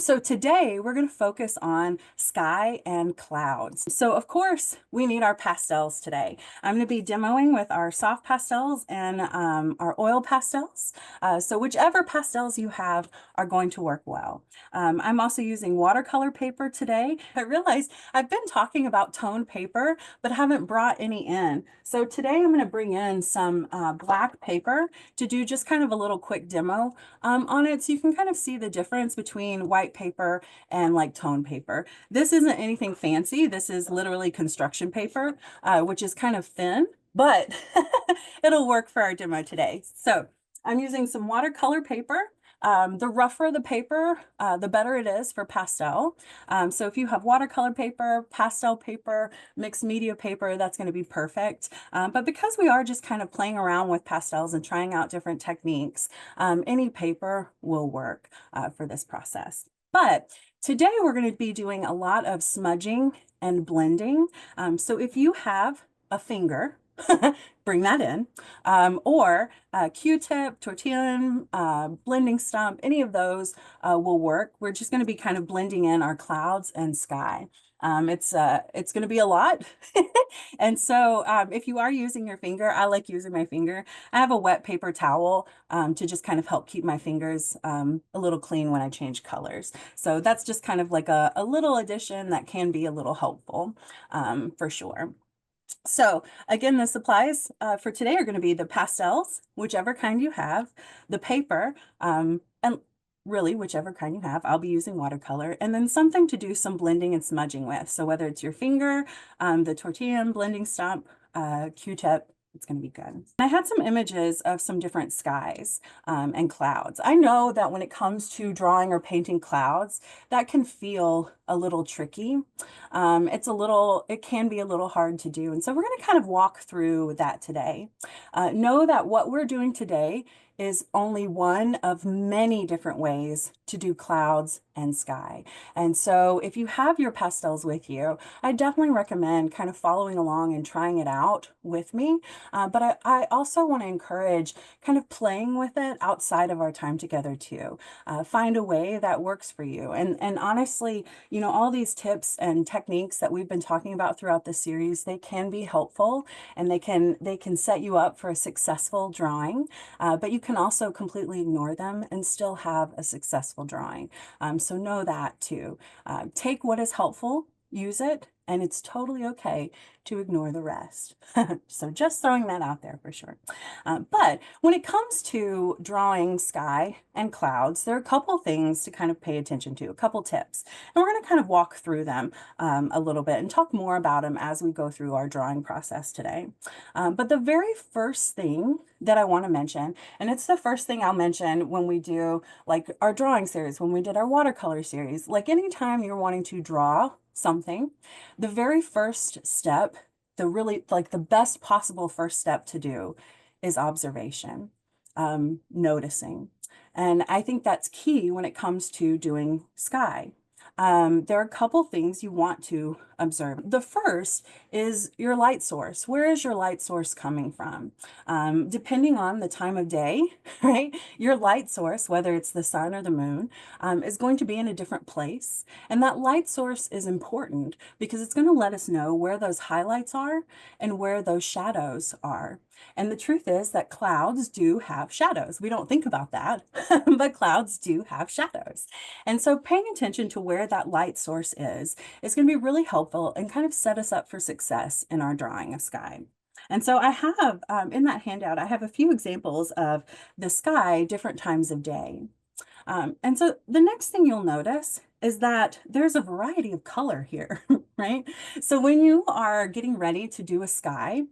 So today we're going to focus on sky and clouds. So of course we need our pastels today. I'm going to be demoing with our soft pastels and our oil pastels. So whichever pastels you have are going to work well. I'm also using watercolor paper today. I realized I've been talking about toned paper, but haven't brought any in. So today I'm going to bring in some black paper to do just kind of a little quick demo on it, so you can kind of see the difference between white paper and like tone paper. This isn't anything fancy. This is literally construction paper, which is kind of thin, but it'll work for our demo today. So I'm using some watercolor paper. The rougher the paper, the better it is for pastel. So if you have watercolor paper, pastel paper, mixed media paper, that's going to be perfect. But because we are just kind of playing around with pastels and trying out different techniques, any paper will work for this process. But today we're going to be doing a lot of smudging and blending. So if you have a finger, bring that in, or a Q-tip, tortilla, blending stump, any of those will work. We're just going to be kind of blending in our clouds and sky. It's going to be a lot. And so if you are using your finger, I like using my finger. I have a wet paper towel to just kind of help keep my fingers a little clean when I change colors. So that's just kind of like a little addition that can be a little helpful for sure. So again, the supplies for today are going to be the pastels, whichever kind you have, the paper, and really whichever kind you have. I'll be using watercolor, and then something to do some blending and smudging with. So whether it's your finger, the tortilla blending stump, Q-tip, it's going to be good. I had some images of some different skies and clouds. I know that when it comes to drawing or painting clouds, that can feel a little tricky. It can be a little hard to do. And so we're going to kind of walk through that today. Know that what we're doing today is only one of many different ways to do clouds and sky. And so if you have your pastels with you, I definitely recommend kind of following along and trying it out with me. But I also want to encourage kind of playing with it outside of our time together too. Find a way that works for you. And honestly, you know, all these tips and techniques that we've been talking about throughout the series, they can be helpful, and they can set you up for a successful drawing. But you can also completely ignore them and still have a successful drawing. So know that too. Take what is helpful, use it, and it's totally okay to ignore the rest. So just throwing that out there for sure. But when it comes to drawing sky and clouds, there are a couple things to kind of pay attention to, a couple tips. And we're going to kind of walk through them a little bit and talk more about them as we go through our drawing process today. But the very first thing that I want to mention, and it's the first thing I'll mention when we do like our drawing series, when we did our watercolor series, like anytime you're wanting to draw something, the very first step, the really like the best possible first step to do is observation, noticing. And I think that's key when it comes to doing sky. There are a couple things you want to observe. The first is your light source. Where is your light source coming from? Depending on the time of day, right? Your light source, whether it's the sun or the moon, is going to be in a different place. And that light source is important because it's going to let us know where those highlights are and where those shadows are. And the truth is that clouds do have shadows. We don't think about that, but clouds do have shadows. And so paying attention to where that light source is going to be really helpful and kind of set us up for success in our drawing of sky. And so I have, in that handout, I have a few examples of the sky different times of day. And so the next thing you'll notice is that there's a variety of color here, right? So when you are getting ready to do a sky,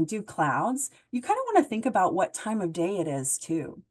do clouds, you kind of want to think about what time of day it is too.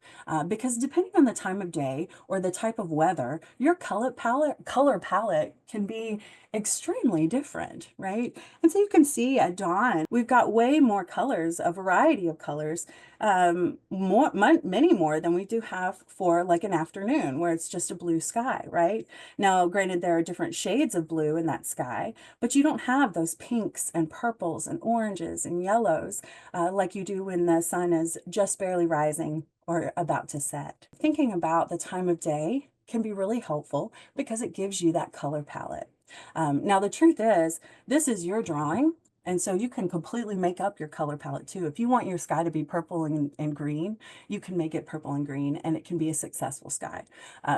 Because depending on the time of day or the type of weather, your color palette can be extremely different, right? And so you can see at dawn, we've got way more colors, a variety of colors, many more than we do have for like an afternoon where it's just a blue sky, right? Now, granted, there are different shades of blue in that sky, but you don't have those pinks and purples and oranges and yellows like you do when the sun is just barely rising or about to set. Thinking about the time of day can be really helpful because it gives you that color palette. Now, the truth is, this is your drawing, and so you can completely make up your color palette too. If you want your sky to be purple and green, you can make it purple and green, and it can be a successful sky.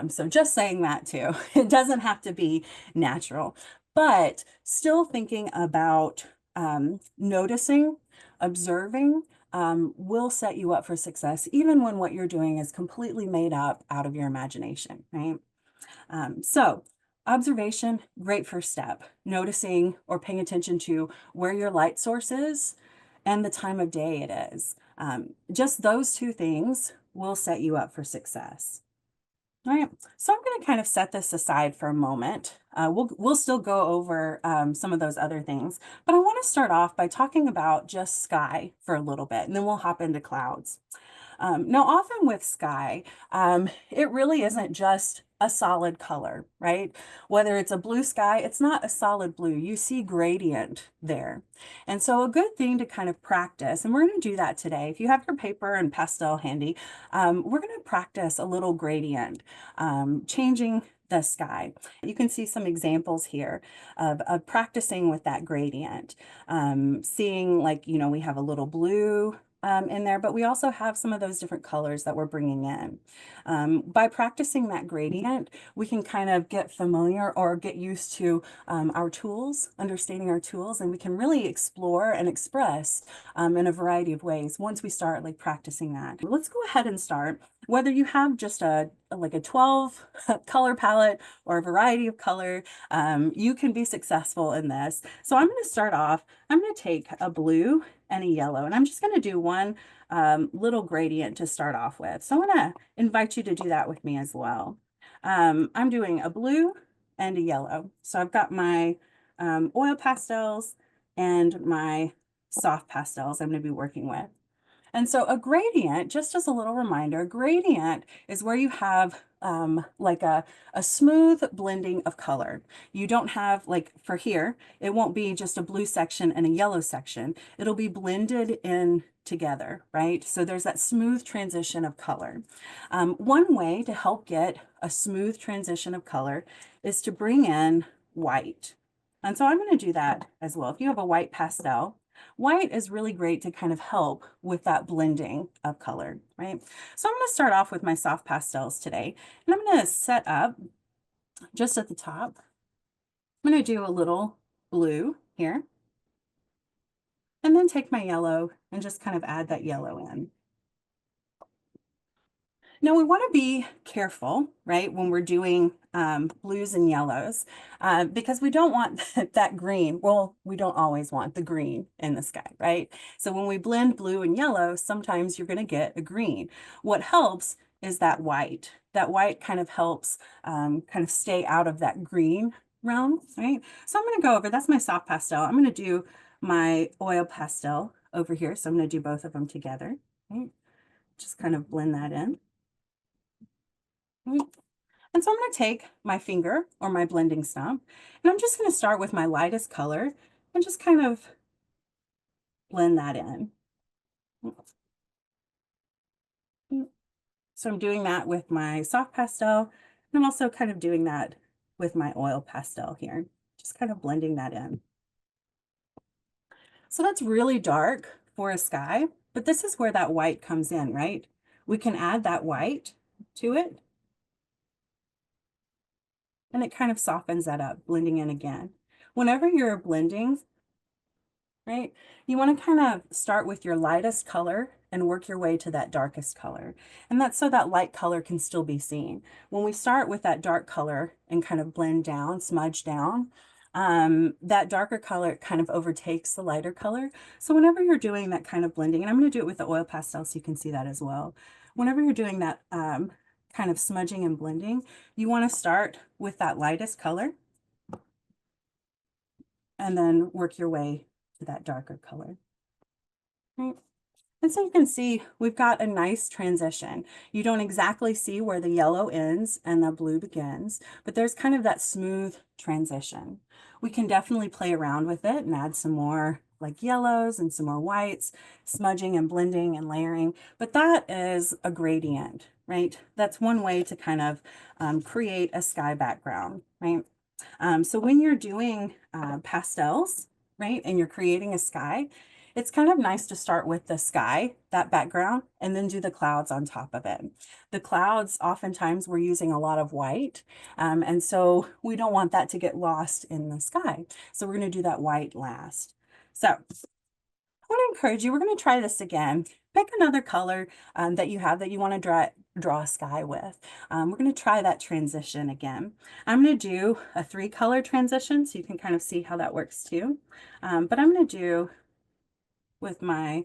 So just saying that too. It doesn't have to be natural, but still thinking about noticing, observing, will set you up for success, even when what you're doing is completely made up out of your imagination, right? So observation, great first step. Noticing or paying attention to where your light source is and the time of day it is. Just those two things will set you up for success. All right, so I'm going to kind of set this aside for a moment. We'll still go over some of those other things, but I want to start off by talking about just sky for a little bit, and then we'll hop into clouds. Now, often with sky, it really isn't just a solid color, right? Whether it's a blue sky, it's not a solid blue. You see gradient there. And so a good thing to kind of practice, and we're going to do that today. If you have your paper and pastel handy, we're going to practice a little gradient, changing the sky. You can see some examples here of practicing with that gradient. Seeing like, we have a little blue in there, but we also have some of those different colors that we're bringing in. By practicing that gradient, we can kind of get familiar or get used to our tools, understanding our tools, and we can really explore and express in a variety of ways once we start like practicing that. Let's go ahead and start. Whether you have just like a 12 color palette or a variety of color, you can be successful in this. So I'm going to start off, I'm going to take a blue and a yellow, and I'm just going to do one little gradient to start off with. So I'm going to invite you to do that with me as well. I'm doing a blue and a yellow. So I've got my oil pastels and my soft pastels I'm going to be working with. And so a gradient, just as a little reminder, a gradient is where you have like a smooth blending of color. You don't have, like for here, it won't be just a blue section and a yellow section. It'll be blended in together, right? So there's that smooth transition of color. One way to help get a smooth transition of color is to bring in white. And so I'm going to do that as well. If you have a white pastel, white is really great to kind of help with that blending of color, right? So I'm going to start off with my soft pastels today, and I'm going to set up just at the top. I'm going to do a little blue here, and then take my yellow and just kind of add that yellow in. Now we want to be careful, right, when we're doing blues and yellows, because we don't want that green. Well, we don't always want the green in the sky, right? So when we blend blue and yellow, sometimes you're going to get a green. What helps is that white. That white kind of helps kind of stay out of that green realm, right? So I'm going to go over, that's my soft pastel. I'm going to do my oil pastel over here. So I'm going to do both of them together, right? Just kind of blend that in. And so I'm going to take my finger or my blending stump, and I'm just going to start with my lightest color and just kind of blend that in. So I'm doing that with my soft pastel, and I'm also kind of doing that with my oil pastel here, just kind of blending that in. So that's really dark for a sky, but this is where that white comes in, right? We can add that white to it, and it kind of softens that up, blending in again. Whenever you're blending, right, you want to kind of start with your lightest color and work your way to that darkest color. And that's so that light color can still be seen. When we start with that dark color and kind of blend down, smudge down, that darker color kind of overtakes the lighter color. So whenever you're doing that kind of blending, and I'm going to do it with the oil pastel so you can see that as well. Whenever you're doing that kind of smudging and blending, you want to start with that lightest color and then work your way to that darker color. Right. And so you can see we've got a nice transition. You don't exactly see where the yellow ends and the blue begins, but there's kind of that smooth transition. We can definitely play around with it and add some more like yellows and some more whites, smudging and blending and layering, but that is a gradient. right? That's one way to kind of create a sky background, right? So when you're doing pastels, right, and you're creating a sky, it's kind of nice to start with the sky, that background, and then do the clouds on top of it. The clouds, oftentimes we're using a lot of white, and so we don't want that to get lost in the sky. So we're going to do that white last. So I want to encourage you, we're going to try this again. Pick another color that you have that you want to draw a sky with. We're going to try that transition again. I'm going to do a 3-color transition so you can kind of see how that works too. But I'm going to do with my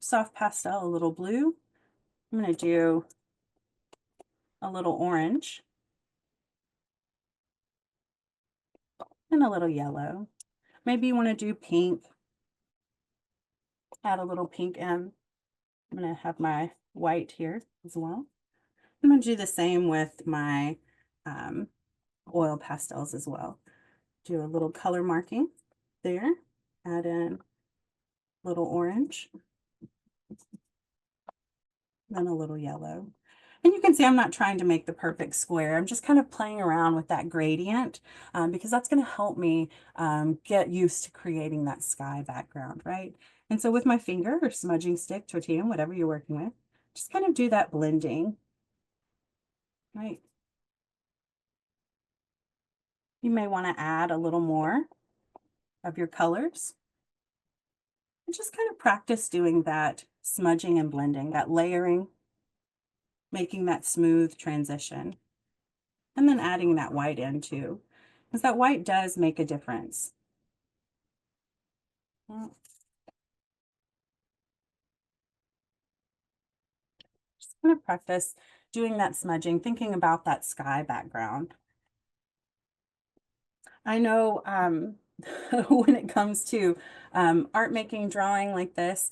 soft pastel a little blue. I'm going to do a little orange and a little yellow. Maybe you want to do pink, add a little pink in. I'm going to have my white here as well. I'm going to do the same with my oil pastels as well. Do a little color marking there, add in a little orange, then a little yellow. And you can see I'm not trying to make the perfect square. I'm just kind of playing around with that gradient because that's going to help me get used to creating that sky background, right? And so with my finger or smudging stick, tortilla, whatever you're working with, just kind of do that blending, right? You may want to add a little more of your colors. And just kind of practice doing that smudging and blending, that layering, making that smooth transition. And then adding that white in too, because that white does make a difference. Just kind of practice doing that smudging, thinking about that sky background. I know when it comes to art making, drawing like this,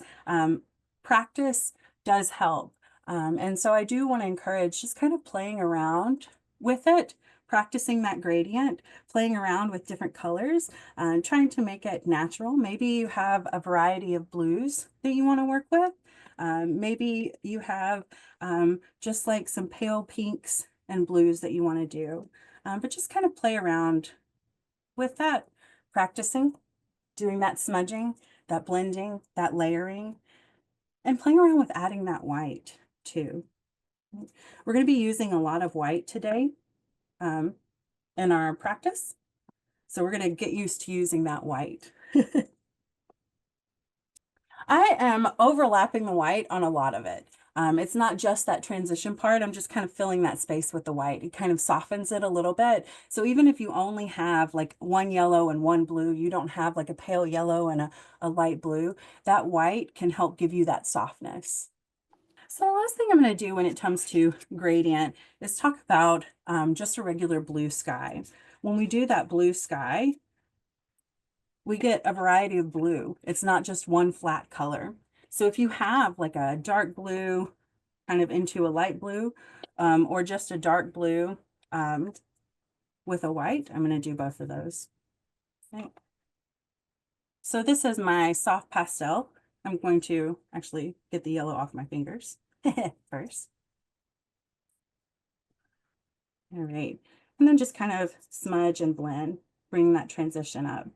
practice does help. And so I do want to encourage just kind of playing around with it, practicing that gradient, playing around with different colors, trying to make it natural. Maybe you have a variety of blues that you want to work with. Maybe you have just like some pale pinks and blues that you want to do. But just kind of play around with that, practicing, doing that smudging, that blending, that layering, and playing around with adding that white too. We're going to be using a lot of white today in our practice. So we're going to get used to using that white. I am overlapping the white on a lot of it. It's not just that transition part. I'm just kind of filling that space with the white. It kind of softens it a little bit. So even if you only have like one yellow and one blue, you don't have like a pale yellow and a light blue, that white can help give you that softness. So the last thing I'm going to do when it comes to gradient is talk about just a regular blue sky. When we do that blue sky, we get a variety of blue. It's not just one flat color. So if you have like a dark blue kind of into a light blue, or just a dark blue with a white, I'm going to do both of those. Okay. So this is my soft pastel. I'm going to actually get the yellow off my fingers first. All right. And then just kind of smudge and blend, bring that transition up.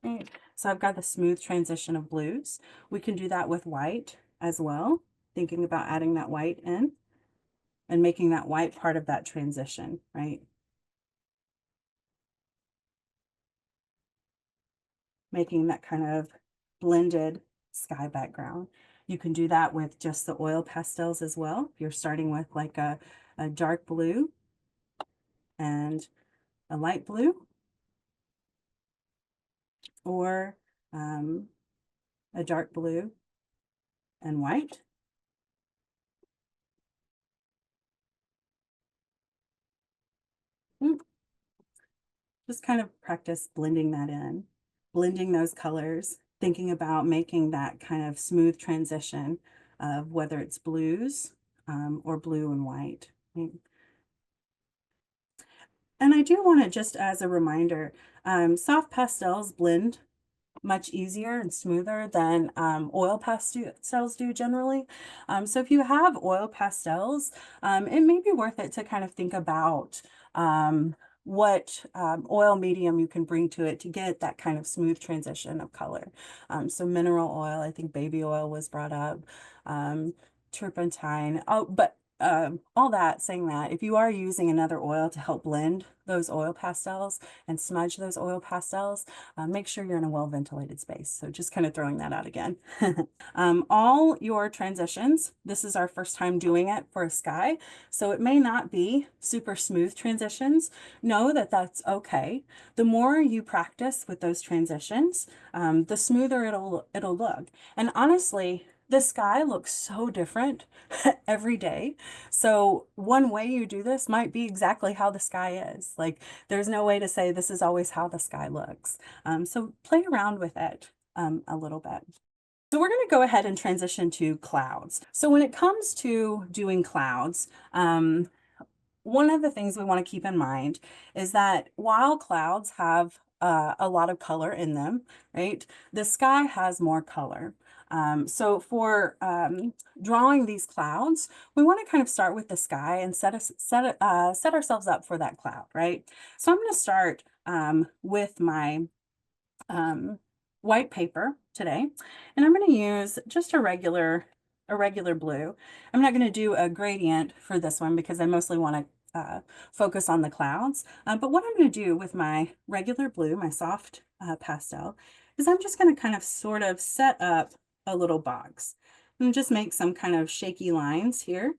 Right. So I've got the smooth transition of blues. We can do that with white as well, thinking about adding that white in and making that white part of that transition, right? Making that kind of blended sky background. You can do that with just the oil pastels as well. If you're starting with like a dark blue and a light blue, or a dark blue and white. Just kind of practice blending that in, blending those colors, thinking about making that kind of smooth transition of whether it's blues or blue and white. And I do want to, just as a reminder, soft pastels blend much easier and smoother than oil pastels do generally. So if you have oil pastels, it may be worth it to kind of think about what oil medium you can bring to it to get that kind of smooth transition of color. So mineral oil, I think baby oil was brought up, turpentine. Oh, but all that saying that if you are using another oil to help blend those oil pastels and smudge those oil pastels, make sure you're in a well ventilated space. So just kind of throwing that out again. All your transitions, this is our first time doing it for a sky, so it may not be super smooth transitions. Know that that's okay. The more you practice with those transitions, the smoother it'll look. And honestly, the sky looks so different every day. So one way you do this might be exactly how the sky is. Like there's no way to say this is always how the sky looks. So play around with it a little bit. So we're going to go ahead and transition to clouds. So when it comes to doing clouds, one of the things we want to keep in mind is that while clouds have a lot of color in them, right, the sky has more color. So for drawing these clouds, we want to kind of start with the sky and set ourselves up for that cloud, right? So I'm going to start with my um, white paper today, and I'm going to use just a regular blue. I'm not going to do a gradient for this one because I mostly want to focus on the clouds. But what I'm going to do with my regular blue, my soft pastel, is I'm just going to kind of sort of set up a little box and just make some kind of shaky lines here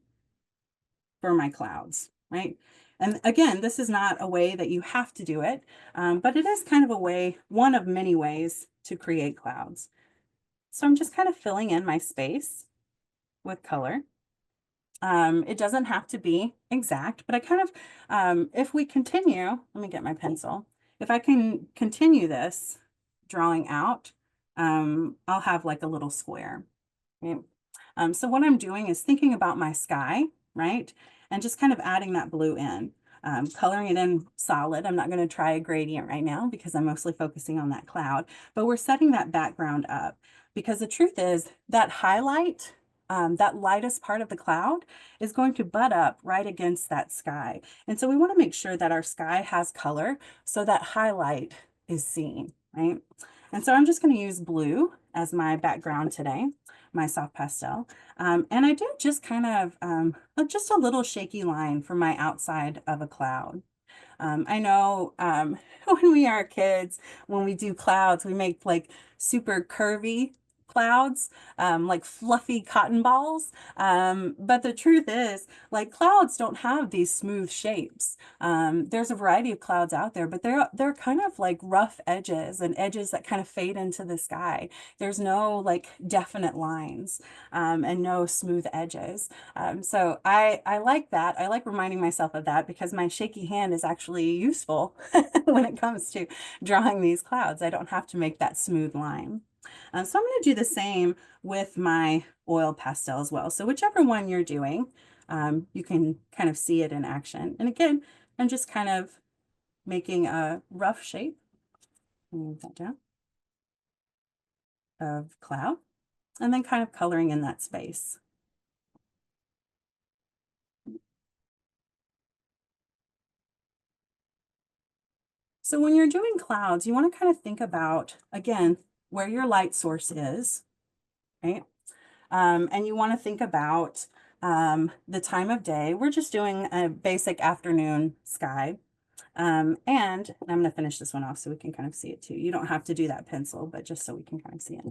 for my clouds, right? And again, this is not a way that you have to do it, but it is kind of a way, one of many ways to create clouds. So I'm just kind of filling in my space with color. It doesn't have to be exact, but I kind of, if we continue, let me get my pencil. If I can continue this drawing out, I'll have like a little square. Right? So what I'm doing is thinking about my sky, right? And just kind of adding that blue in, coloring it in solid. I'm not going to try a gradient right now because I'm mostly focusing on that cloud, but we're setting that background up because the truth is that highlight, that lightest part of the cloud is going to butt up right against that sky. And so we want to make sure that our sky has color so that highlight is seen, right? And so I'm just going to use blue as my background today, my soft pastel. And I did just kind of just a little shaky line for my outside of a cloud. I know when we are kids, when we do clouds, we make like super curvy clouds, like fluffy cotton balls. But the truth is, like clouds don't have these smooth shapes. There's a variety of clouds out there, but they're kind of like rough edges and edges that kind of fade into the sky. There's no like definite lines and no smooth edges. So I like that. I like reminding myself of that because my shaky hand is actually useful when it comes to drawing these clouds. I don't have to make that smooth line. So I'm going to do the same with my oil pastel as well. So whichever one you're doing, you can kind of see it in action. And again, I'm just kind of making a rough shape, move that down, of cloud, and then kind of coloring in that space. So when you're doing clouds, you want to kind of think about, again, where your light source is, right? And you want to think about the time of day. We're just doing a basic afternoon sky. And I'm going to finish this one off so we can kind of see it too. You don't have to do that pencil, but just so we can kind of see it.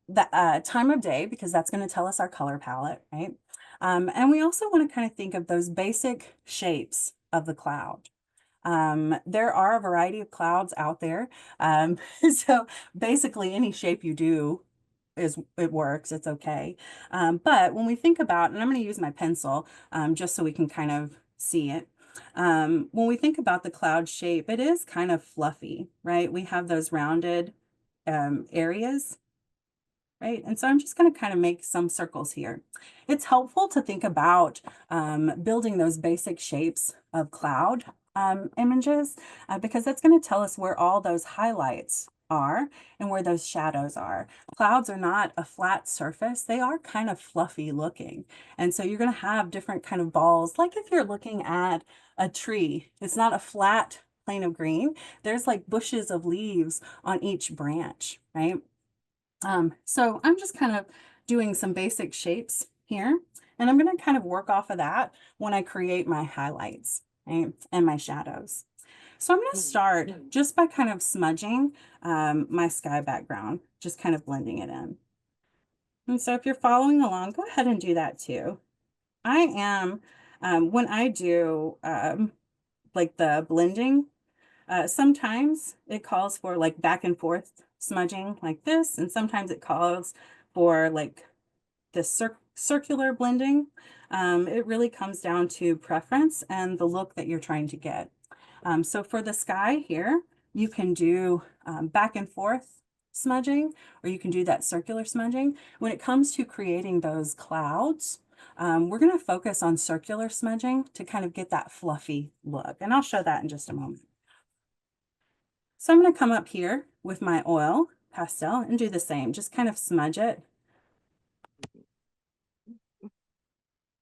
The time of day, because that's going to tell us our color palette, right? And we also want to kind of think of those basic shapes of the cloud. There are a variety of clouds out there. So basically any shape you do it works, it's okay. But when we think about, and I'm going to use my pencil just so we can kind of see it. When we think about the cloud shape, it is kind of fluffy, right? We have those rounded areas, right? And so I'm just going to kind of make some circles here. It's helpful to think about building those basic shapes of cloud images because that's going to tell us where all those highlights are and where those shadows are. Clouds are not a flat surface. They are kind of fluffy looking. And so you're going to have different kind of balls. Like if you're looking at a tree, it's not a flat plane of green. There's like bushes of leaves on each branch, right? So I'm just kind of doing some basic shapes here, and I'm going to kind of work off of that when I create my highlights, right, and my shadows. So I'm going to start just by kind of smudging my sky background, just kind of blending it in. And so if you're following along, go ahead and do that too. I am, when I do like the blending, sometimes it calls for like back and forth smudging like this, and sometimes it calls for like this circular blending. It really comes down to preference and the look that you're trying to get. So for the sky here, you can do back and forth smudging, or you can do that circular smudging. When it comes to creating those clouds, we're going to focus on circular smudging to kind of get that fluffy look. And I'll show that in just a moment. So I'm going to come up here with my oil pastel and do the same, just kind of smudge it.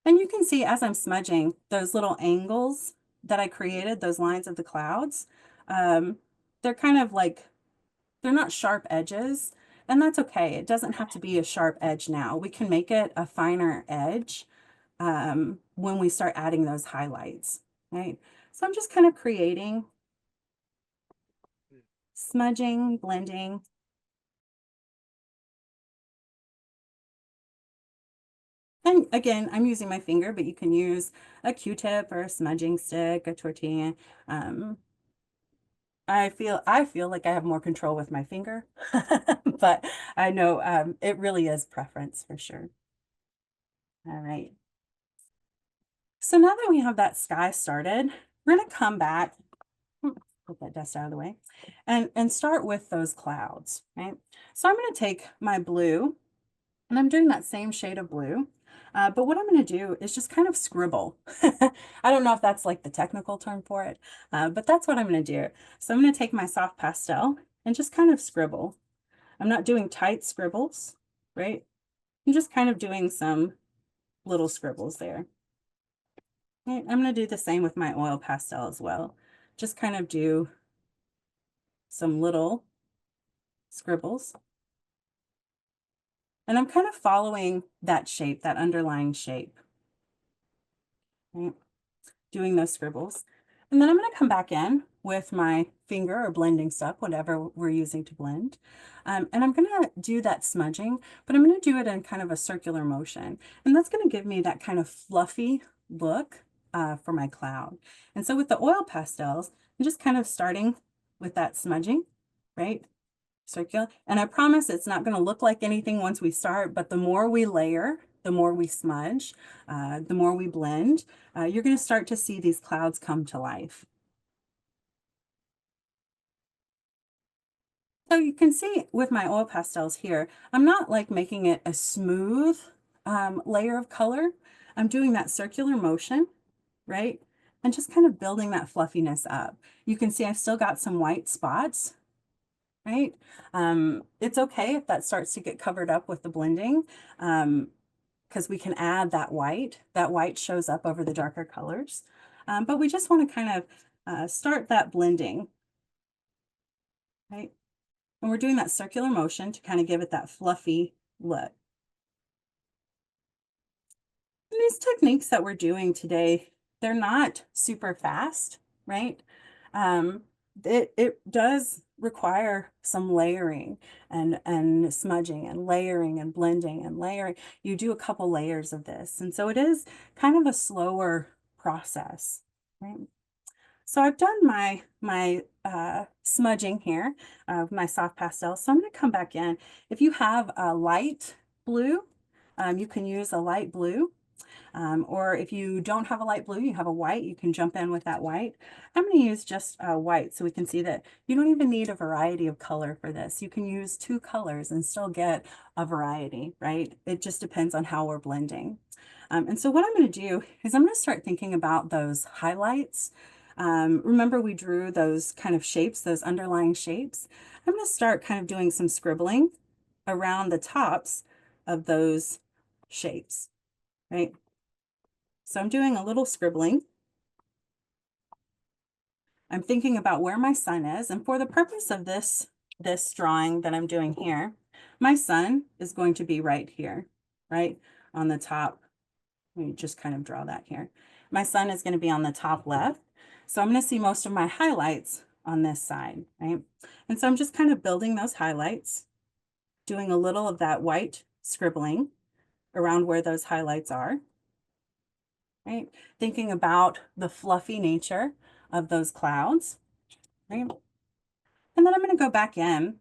And you can see as I'm smudging those little angles that I created, those lines of the clouds, they're kind of like, they're not sharp edges, and that's okay. It doesn't have to be a sharp edge now. We can make it a finer edge when we start adding those highlights, right? So I'm just kind of creating, smudging, blending. And again, I'm using my finger, but you can use a Q-tip or a smudging stick, a tortilla. I feel like I have more control with my finger, but I know it really is preference for sure. All right. So now that we have that sky started, we're going to come back, put that dust out of the way, and start with those clouds, right? So I'm going to take my blue, and I'm doing that same shade of blue. But what I'm going to do is just kind of scribble. I don't know if that's like the technical term for it, but that's what I'm going to do. So I'm going to take my soft pastel and just kind of scribble. I'm not doing tight scribbles, right? I'm just kind of doing some little scribbles there. Right? I'm going to do the same with my oil pastel as well. Just kind of do some little scribbles. And I'm kind of following that shape, that underlying shape. Right? Doing those scribbles. And then I'm going to come back in with my finger or blending stuff, whatever we're using to blend. And I'm going to do that smudging, but I'm going to do it in kind of a circular motion. And that's going to give me that kind of fluffy look for my cloud. And so with the oil pastels, I'm just kind of starting with that smudging, right? Circular. And I promise it's not going to look like anything once we start, but the more we layer, the more we smudge, the more we blend, you're going to start to see these clouds come to life. So you can see with my oil pastels here, I'm not like making it a smooth layer of color. I'm doing that circular motion, right? And just kind of building that fluffiness up. You can see I've still got some white spots, right? It's okay if that starts to get covered up with the blending, because we can add that white. That white shows up over the darker colors. But we just want to kind of start that blending, right? And we're doing that circular motion to kind of give it that fluffy look. And these techniques that we're doing today, they're not super fast, right? It does require some layering and smudging and layering and blending and layering. You do a couple layers of this. And so it is kind of a slower process, right? So I've done my smudging here of my soft pastel. So I'm going to come back in. If you have a light blue, you can use a light blue. Or if you don't have a light blue, you have a white, you can jump in with that white. I'm going to use just white so we can see that you don't even need a variety of color for this. You can use two colors and still get a variety, right? It just depends on how we're blending. And so what I'm going to do is I'm going to start thinking about those highlights. Remember we drew those kind of shapes, those underlying shapes? I'm going to start kind of doing some scribbling around the tops of those shapes, right? So I'm doing a little scribbling. I'm thinking about where my sun is, and for the purpose of this drawing that I'm doing here, my sun is going to be right here, right on the top. Let me just kind of draw that here. My sun is going to be on the top left, so I'm going to see most of my highlights on this side, right? And so I'm just kind of building those highlights, doing a little of that white scribbling around where those highlights are, right? Thinking about the fluffy nature of those clouds, right? And then I'm going to go back in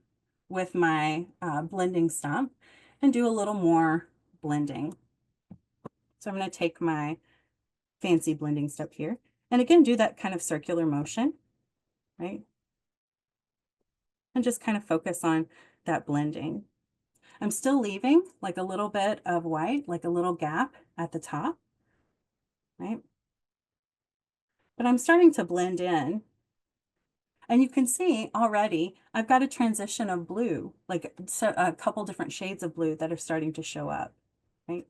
with my blending stump and do a little more blending. So I'm going to take my fancy blending step here, and again, do that kind of circular motion, right? And just kind of focus on that blending. I'm still leaving like a little bit of white, like a little gap at the top, right? But I'm starting to blend in. And you can see already, I've got a transition of blue, like so a couple different shades of blue that are starting to show up, right?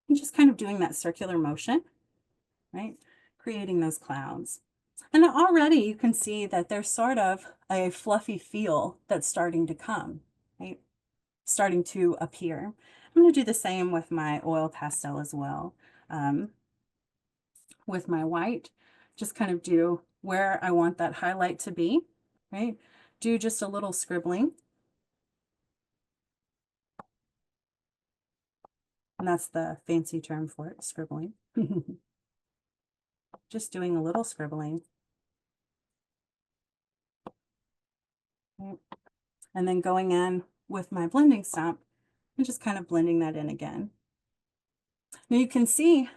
And just kind of doing that circular motion, right? Creating those clouds. And already you can see that there's sort of a fluffy feel that's starting to come, right? Starting to appear. I'm going to do the same with my oil pastel as well. With my white, just kind of do where I want that highlight to be, right? Do just a little scribbling. And that's the fancy term for it, scribbling. Just doing a little scribbling. Right? And then going in with my blending stump and just kind of blending that in again. Now you can see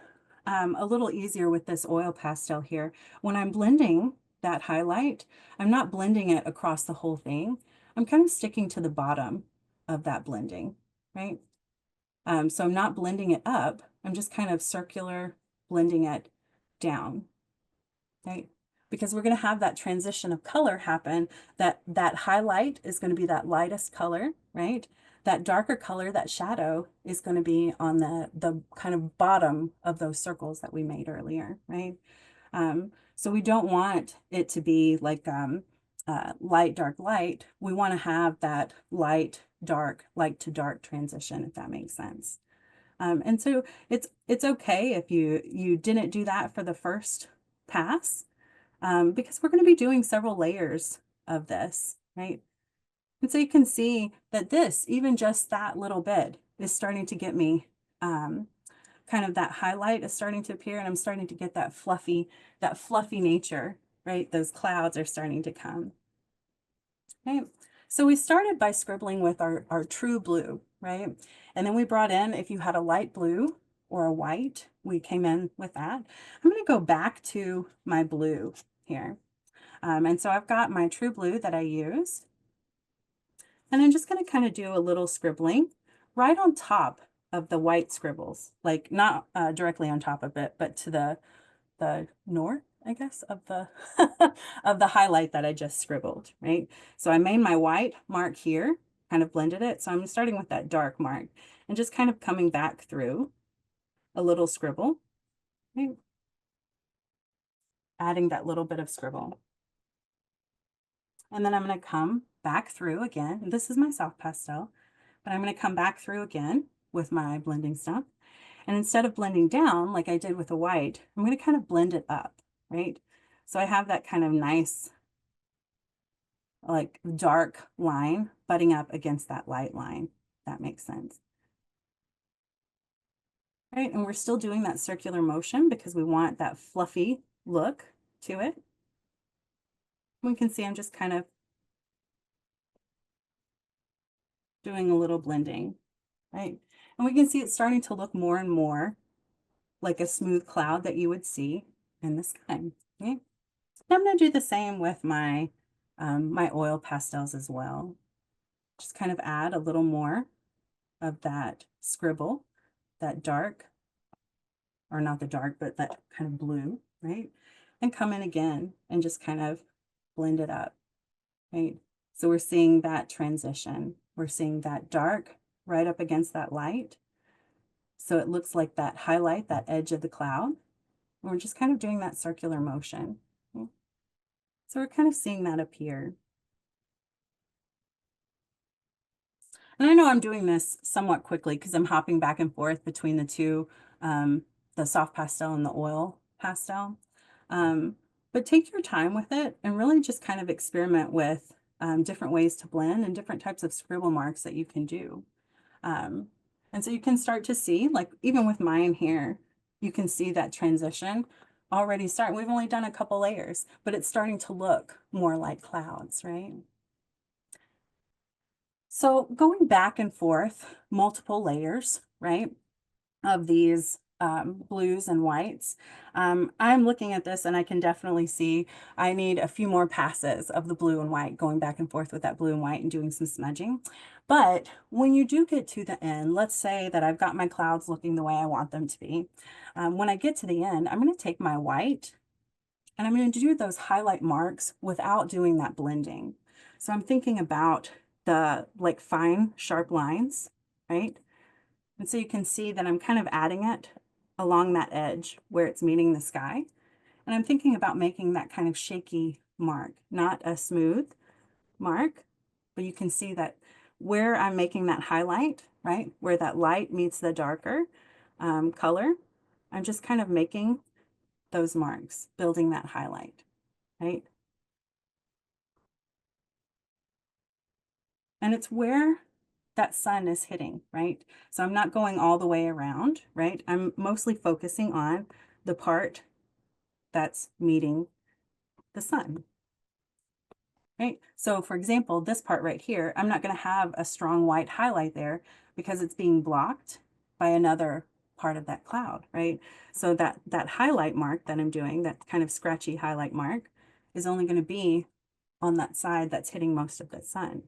a little easier with this oil pastel here. When I'm blending that highlight, I'm not blending it across the whole thing. I'm kind of sticking to the bottom of that blending, right? So I'm not blending it up. I'm just kind of circular blending it down, right? Because we're going to have that transition of color happen, that highlight is going to be that lightest color, right? That darker color, that shadow, is going to be on the kind of bottom of those circles that we made earlier, right? So we don't want it to be like light, dark, light. We want to have that light, dark, light to dark transition, if that makes sense. And so it's okay if you didn't do that for the first pass, because we're going to be doing several layers of this, right? And so you can see that this, even just that little bit, is starting to get me kind of that highlight is starting to appear, and I'm starting to get that fluffy nature, right? Those clouds are starting to come. Okay, so we started by scribbling with our true blue, right? And then we brought in, if you had a light blue or a white, we came in with that. I'm going to go back to my blue here. And so I've got my true blue that I used. And I'm just going to kind of do a little scribbling right on top of the white scribbles, like not directly on top of it, but to the north, I guess, of the of the highlight that I just scribbled, right? So I made my white mark here, kind of blended it. So I'm starting with that dark mark and just kind of coming back through a little scribble, right? Adding that little bit of scribble. And then I'm going to come back through again. This is my soft pastel, but I'm going to come back through again with my blending stump. And instead of blending down like I did with the white, I'm going to kind of blend it up, right? So I have that kind of nice, like dark line butting up against that light line. If that makes sense. Right, and we're still doing that circular motion because we want that fluffy look to it. We can see I'm just kind of doing a little blending, right? And we can see it's starting to look more and more like a smooth cloud that you would see in the sky. Okay? I'm going to do the same with my my oil pastels as well. Just kind of add a little more of that scribble, that dark, or not the dark, but that kind of blue, right? and come in again and just kind of blend it up, right? So we're seeing that transition. We're seeing that dark right up against that light. So it looks like that highlight, that edge of the cloud. And we're just kind of doing that circular motion. So we're kind of seeing that appear. And I know I'm doing this somewhat quickly because I'm hopping back and forth between the two, the soft pastel and the oil pastel. But take your time with it and really just kind of experiment with different ways to blend and different types of scribble marks that you can do. Um, and so you can start to see, like even with mine here, you can see that transition already starting. We've only done a couple layers, but it's starting to look more like clouds, right? So going back and forth, multiple layers, right, of these blues and whites, I'm looking at this and I can definitely see I need a few more passes of the blue and white going back and forth with that blue and white and doing some smudging. But when you do get to the end, let's say that I've got my clouds looking the way I want them to be. When I get to the end, I'm going to take my white and I'm going to do those highlight marks without doing that blending. So I'm thinking about the like fine, sharp lines, right? And so you can see that I'm kind of adding it along that edge where it's meeting the sky. And I'm thinking about making that kind of shaky mark, not a smooth mark, but you can see that where I'm making that highlight, right? Where that light meets the darker color, I'm just kind of making those marks, building that highlight, right? And it's where that sun is hitting, right? So I'm not going all the way around, right? I'm mostly focusing on the part that's meeting the sun, right? So for example, this part right here, I'm not going to have a strong white highlight there because it's being blocked by another part of that cloud, right? So that highlight mark that I'm doing, that kind of scratchy highlight mark, is only going to be on that side that's hitting most of the sun,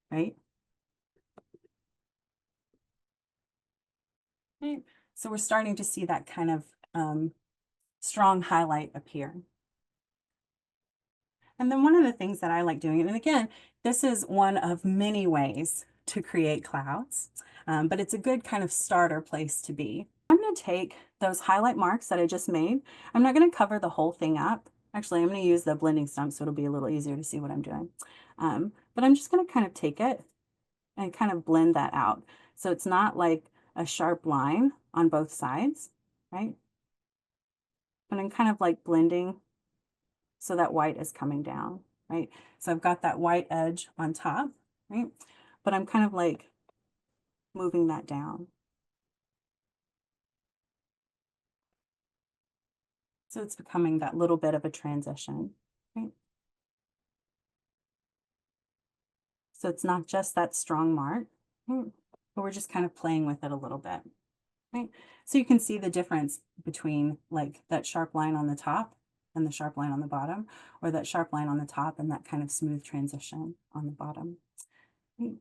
right? Right. So we're starting to see that kind of strong highlight appear. And then one of the things that I like doing, and again, this is one of many ways to create clouds, but it's a good kind of starter place to be. I'm going to take those highlight marks that I just made. I'm not going to cover the whole thing up. Actually, I'm going to use the blending stump so it'll be a little easier to see what I'm doing. But I'm just going to kind of take it and kind of blend that out. So it's not like a sharp line on both sides, right? But I'm kind of like blending so that white is coming down, right? So I've got that white edge on top, right? But I'm kind of like moving that down. So it's becoming that little bit of a transition, right? So it's not just that strong mark, right? But we're just kind of playing with it a little bit, right? So you can see the difference between like that sharp line on the top and the sharp line on the bottom, or that sharp line on the top and that kind of smooth transition on the bottom. Right?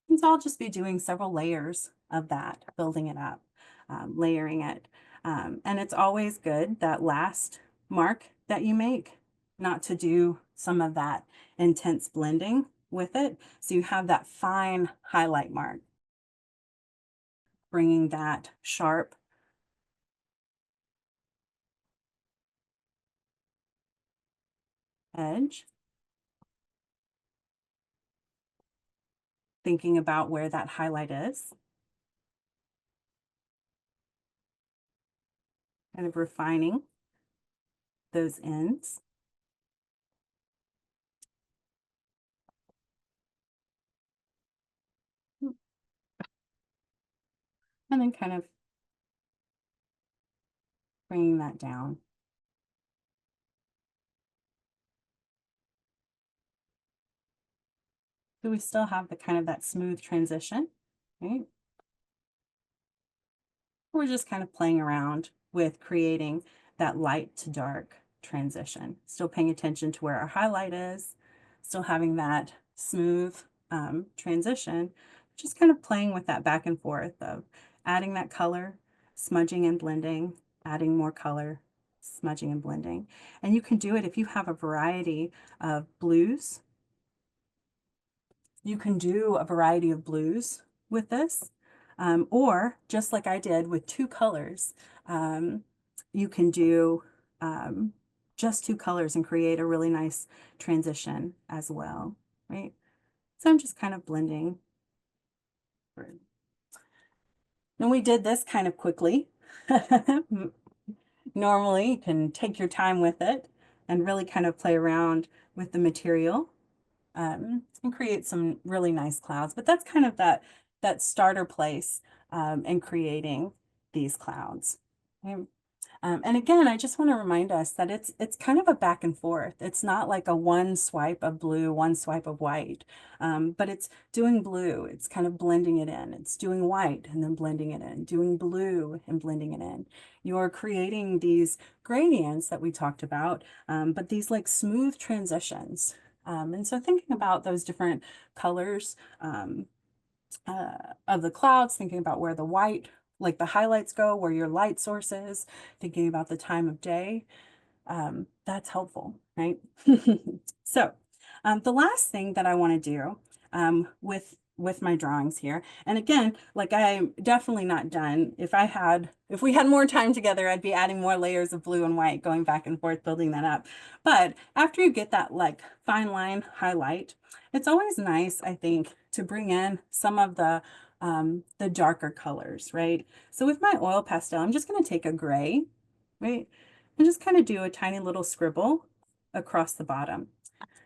And so I'll just be doing several layers of that, building it up, layering it. And it's always good, that last mark that you make, not to do some of that intense blending with it. So you have that fine highlight mark, bringing that sharp edge, thinking about where that highlight is, kind of refining those ends. And then kind of bringing that down. So we still have the kind of that smooth transition, right? We're just kind of playing around with creating that light to dark transition. Still paying attention to where our highlight is, still having that smooth transition, just kind of playing with that back and forth of adding that color, smudging and blending, adding more color, smudging and blending. And you can do it if you have a variety of blues. You can do a variety of blues with this, or just like I did with two colors, um, you can do just two colors and create a really nice transition as well, right? So I'm just kind of blending. And we did this kind of quickly. Normally, you can take your time with it and really kind of play around with the material, and create some really nice clouds. But that's kind of that starter place in creating these clouds. Okay? And again, I just want to remind us that it's kind of a back and forth. It's not like a one swipe of blue, one swipe of white, but it's doing blue. It's kind of blending it in. It's doing white and then blending it in, doing blue and blending it in. You're creating these gradients that we talked about, but these like smooth transitions. And so thinking about those different colors, of the clouds, thinking about where the white, like the highlights go, where your light source is, thinking about the time of day, that's helpful, right? So the last thing that I want to do with my drawings here, and again, like I'm definitely not done. If we had more time together, I'd be adding more layers of blue and white, going back and forth, building that up. But after you get that like fine line highlight, it's always nice, I think, to bring in some of the darker colors, right? So with my oil pastel, I'm just going to take a gray, right? And just kind of do a tiny little scribble across the bottom.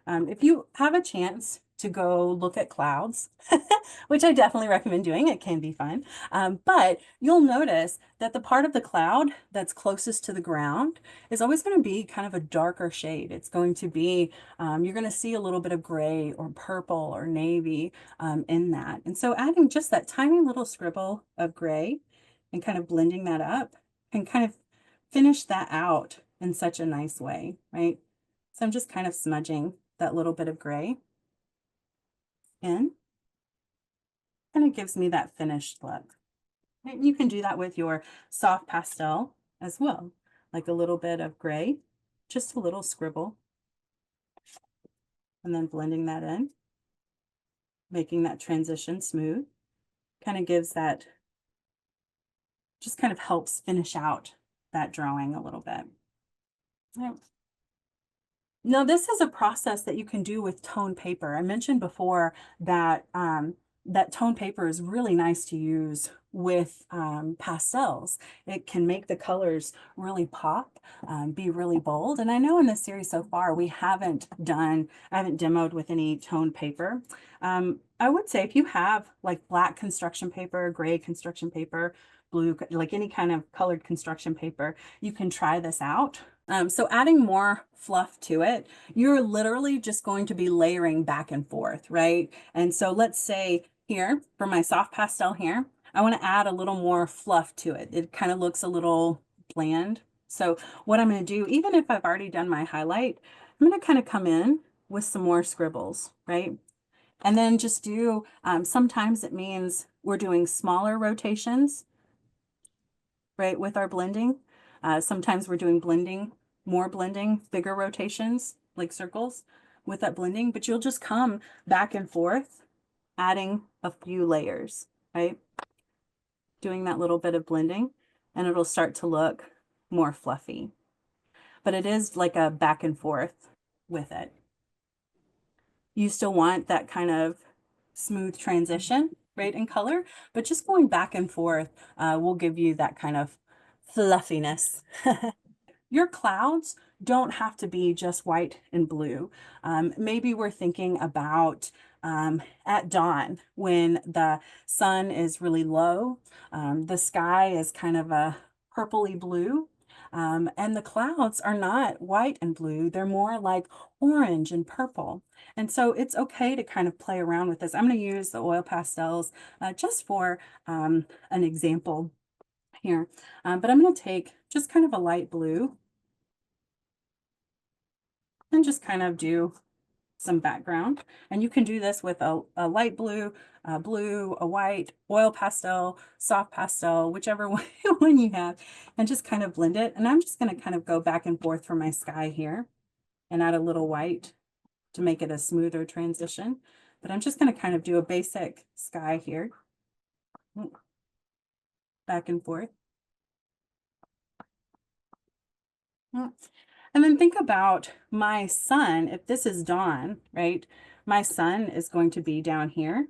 If you have a chance to go look at clouds, which I definitely recommend doing, it can be fun. But you'll notice that the part of the cloud that's closest to the ground is always going to be kind of a darker shade. It's going to be, you're going to see a little bit of gray or purple or navy in that. And so adding just that tiny little scribble of gray and kind of blending that up can kind of finish that out in such a nice way, right? So I'm just kind of smudging that little bit of gray in, and it gives me that finished look. And you can do that with your soft pastel as well, like a little bit of gray, just a little scribble, and then blending that in, making that transition smooth, kind of gives that, just kind of helps finish out that drawing a little bit. Yeah. Now, this is a process that you can do with tone paper. I mentioned before that that tone paper is really nice to use with pastels. It can make the colors really pop, be really bold. And I know in this series so far, I haven't demoed with any tone paper. I would say if you have like black construction paper, gray construction paper, blue, like any kind of colored construction paper, you can try this out. So adding more fluff to it, you're literally just going to be layering back and forth, right? And so let's say here for my soft pastel here, I want to add a little more fluff to it. It kind of looks a little bland. So what I'm going to do, even if I've already done my highlight, I'm going to kind of come in with some more scribbles, right? And then just do, sometimes it means we're doing smaller rotations, right, with our blending. Sometimes we're doing more blending, bigger rotations, like circles with that blending, but you'll just come back and forth, adding a few layers, right? Doing that little bit of blending, and it'll start to look more fluffy. But it is like a back and forth with it. You still want that kind of smooth transition, right, in color, but just going back and forth will give you that kind of fluffiness. Your clouds don't have to be just white and blue. Maybe we're thinking about at dawn when the sun is really low, the sky is kind of a purpley blue, and the clouds are not white and blue. They're more like orange and purple. And so it's okay to kind of play around with this. I'm going to use the oil pastels just for an example here. But I'm going to take just kind of a light blue and just kind of do some background. And you can do this with a light blue, a blue, a white, oil pastel, soft pastel, whichever one you have, and just kind of blend it. And I'm just going to kind of go back and forth for my sky here and add a little white to make it a smoother transition. But I'm just going to kind of do a basic sky here, back and forth. And then think about my sun. If this is dawn, right? My sun is going to be down here,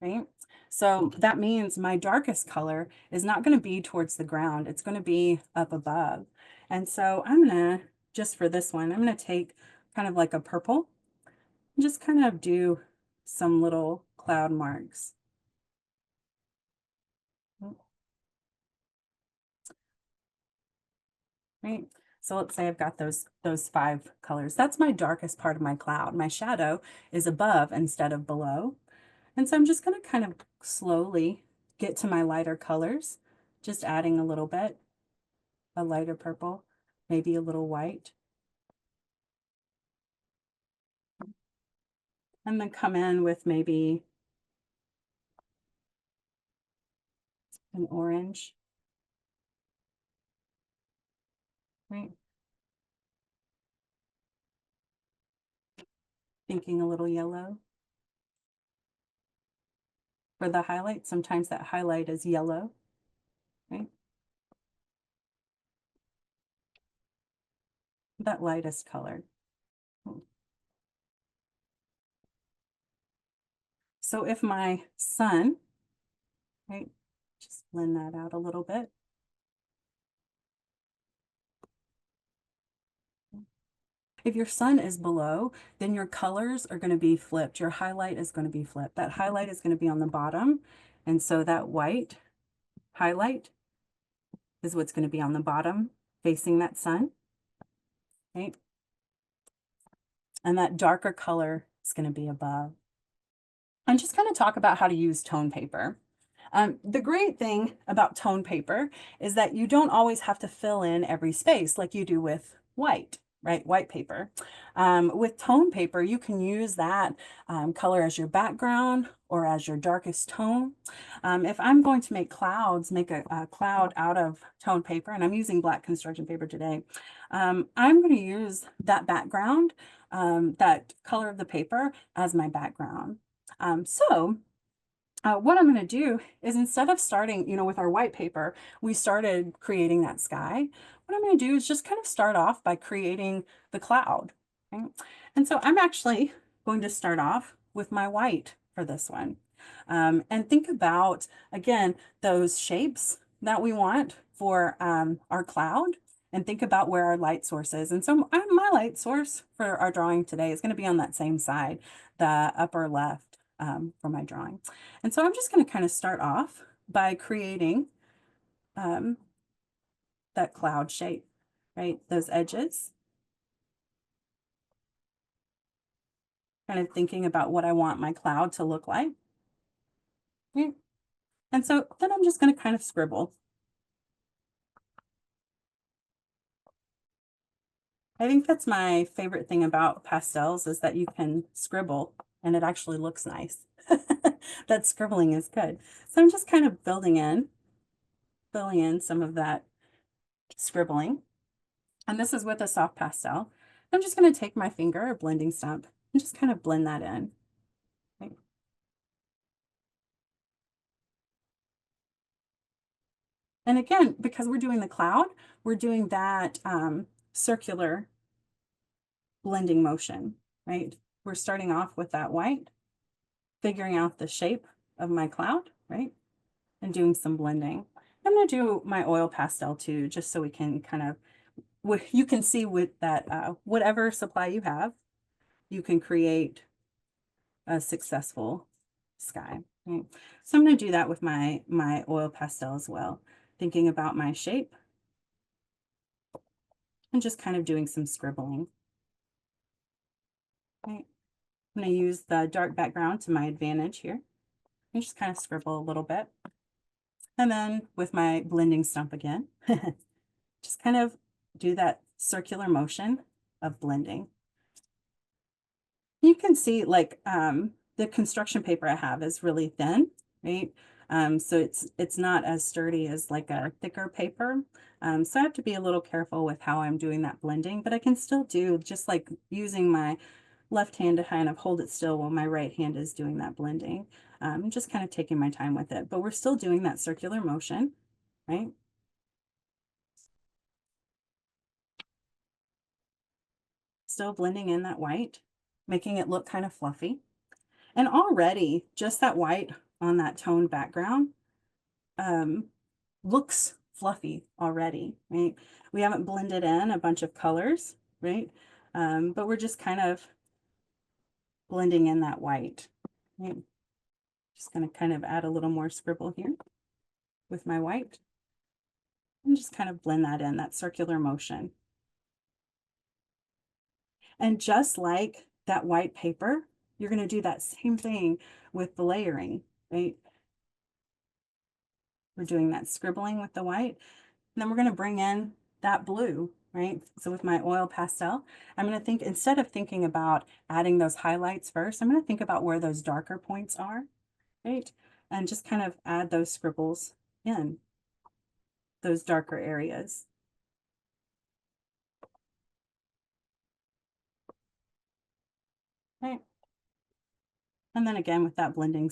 right? So that means my darkest color is not going to be towards the ground. It's going to be up above. And so I'm going to, just for this one, I'm going to take kind of like a purple and just kind of do some little cloud marks. Right? So let's say I've got those 5 colors. That's my darkest part of my cloud. My shadow is above instead of below. And so I'm just going to kind of slowly get to my lighter colors, just adding a little bit, a lighter purple, maybe a little white. And then come in with maybe an orange. Right? Thinking a little yellow. For the highlight, sometimes that highlight is yellow. Right? That lightest color. So if my sun, right, just blend that out a little bit. If your sun is below, then your colors are going to be flipped. Your highlight is going to be flipped. That highlight is going to be on the bottom. And so that white highlight is what's going to be on the bottom facing that sun, right? And that darker color is going to be above. I'm just going to talk about how to use tone paper. The great thing about tone paper is that you don't always have to fill in every space like you do with white, right? White paper. With tone paper, you can use that color as your background or as your darkest tone. If I'm going to make clouds, make a cloud out of tone paper, and I'm using black construction paper today, I'm going to use that background, that color of the paper as my background. What I'm going to do is instead of starting, with our white paper, we started creating that sky. What I'm going to do is just kind of start off by creating the cloud. Okay? And so I'm actually going to start off with my white for this one. And think about, again, those shapes that we want for our cloud, and think about where our light source is. And so my light source for our drawing today is going to be on that same side, the upper left for my drawing. And so I'm just going to kind of start off by creating that cloud shape, right? Those edges. Kind of thinking about what I want my cloud to look like. Right? And so then I'm just going to kind of scribble. I think that's my favorite thing about pastels is that you can scribble and it actually looks nice. That scribbling is good. So I'm just kind of filling in some of that scribbling. And this is with a soft pastel. I'm just going to take my finger, a blending stump, and just kind of blend that in. Okay. And again, because we're doing the cloud, we're doing that circular blending motion, right? We're starting off with that white, figuring out the shape of my cloud, right? And doing some blending. I'm going to do my oil pastel too, just so we can kind of, you can see with that, whatever supply you have, you can create a successful sky. Right? So I'm going to do that with my oil pastel as well, thinking about my shape and just kind of doing some scribbling. Right? I'm going to use the dark background to my advantage here and just kind of scribble a little bit. And then with my blending stump again, just kind of do that circular motion of blending. You can see like the construction paper I have is really thin, right? So it's not as sturdy as like a thicker paper. So I have to be a little careful with how I'm doing that blending, but I can still do just like using my left hand to kind of hold it still while my right hand is doing that blending. Just kind of taking my time with it, but we're still doing that circular motion, right? Still blending in that white, making it look kind of fluffy. And already just that white on that toned background um, looks fluffy already, right? We haven't blended in a bunch of colors, right? But we're just kind of blending in that white, right? Just gonna kind of add a little more scribble here with my white and just kind of blend that in, that circular motion. And just like that white paper, you're gonna do that same thing with the layering, right? We're doing that scribbling with the white. And then we're going to bring in that blue, right? So with my oil pastel, I'm going to think, instead of thinking about adding those highlights first, I'm going to think about where those darker points are, right? And just kind of add those scribbles in those darker areas. Right. And then again with that blending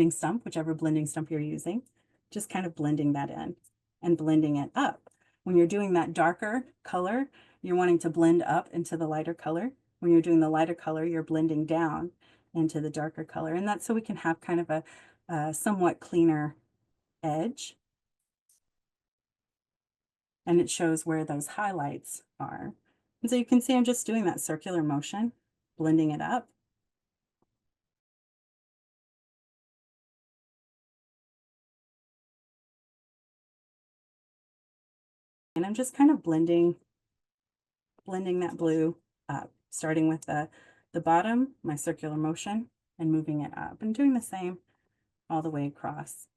stump, whichever blending stump you're using, just kind of blending that in and blending it up. When you're doing that darker color, you're wanting to blend up into the lighter color. When you're doing the lighter color, you're blending down into the darker color. And that's so we can have kind of a somewhat cleaner edge. And it shows where those highlights are. And so you can see I'm just doing that circular motion, blending it up. And I'm just kind of blending that blue up, starting with the bottom, my circular motion, and moving it up, and doing the same all the way across.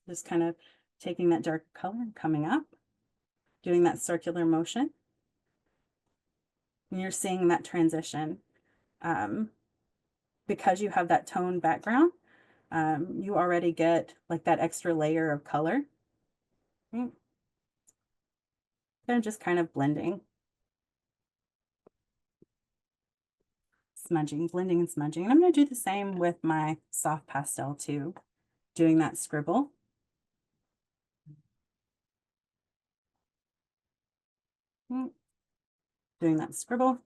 Just kind of taking that dark color and coming up, doing that circular motion. And you're seeing that transition. Because you have that tone background, you already get like that extra layer of color. Right? They're just kind of blending. Smudging, blending and smudging. And I'm going to do the same with my soft pastel too, doing that scribble. Doing that scribble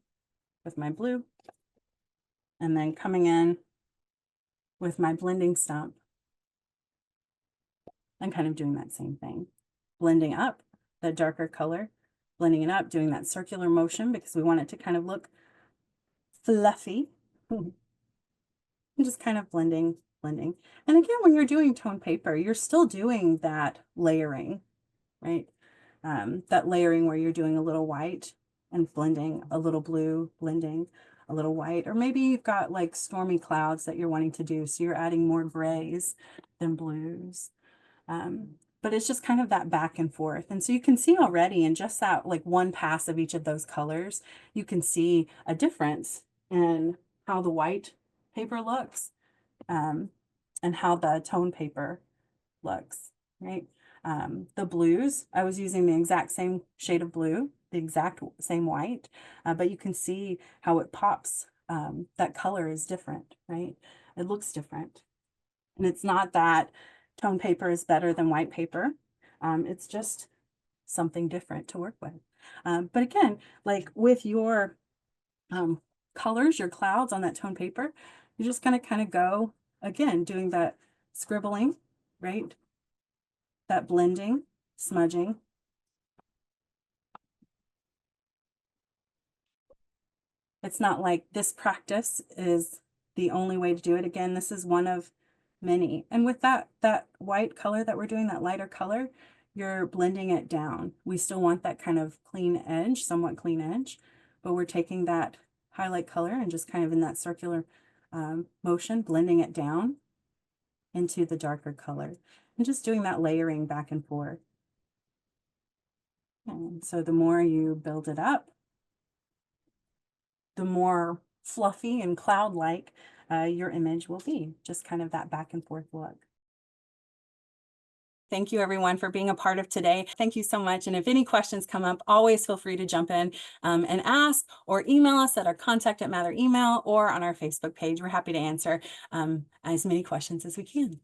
with my blue, and then coming in with my blending stump and kind of doing that same thing. Blending up that darker color, blending it up, doing that circular motion because we want it to kind of look fluffy. And just kind of blending. And again, when you're doing tone paper, you're still doing that layering, right? That layering where you're doing a little white and blending, a little blue, blending, a little white, or maybe you've got like stormy clouds that you're wanting to do, so you're adding more grays than blues. But it's just kind of that back and forth. And so you can see already in just that like one pass of each of those colors, you can see a difference in how the white paper looks and how the tone paper looks, right? The blues, I was using the exact same shade of blue, the exact same white, but you can see how it pops. That color is different, right? It looks different. And it's not that tone paper is better than white paper. It's just something different to work with. But again, like with your um, colors, your clouds on that tone paper, you're just going to kind of go again, doing that scribbling, right? That blending, smudging. It's not like this practice is the only way to do it. Again, this is one of many. And with that white color that we're doing, that lighter color, you're blending it down. We still want that kind of clean edge, somewhat clean edge, but we're taking that highlight color and just kind of in that circular motion, blending it down into the darker color and just doing that layering back and forth. And so the more you build it up, the more fluffy and cloud-like your image will be. Just kind of that back and forth look. Thank you everyone for being a part of today. Thank you so much. And if any questions come up, always feel free to jump in and ask, or email us at our contact@Mather email or on our Facebook page. We're happy to answer as many questions as we can.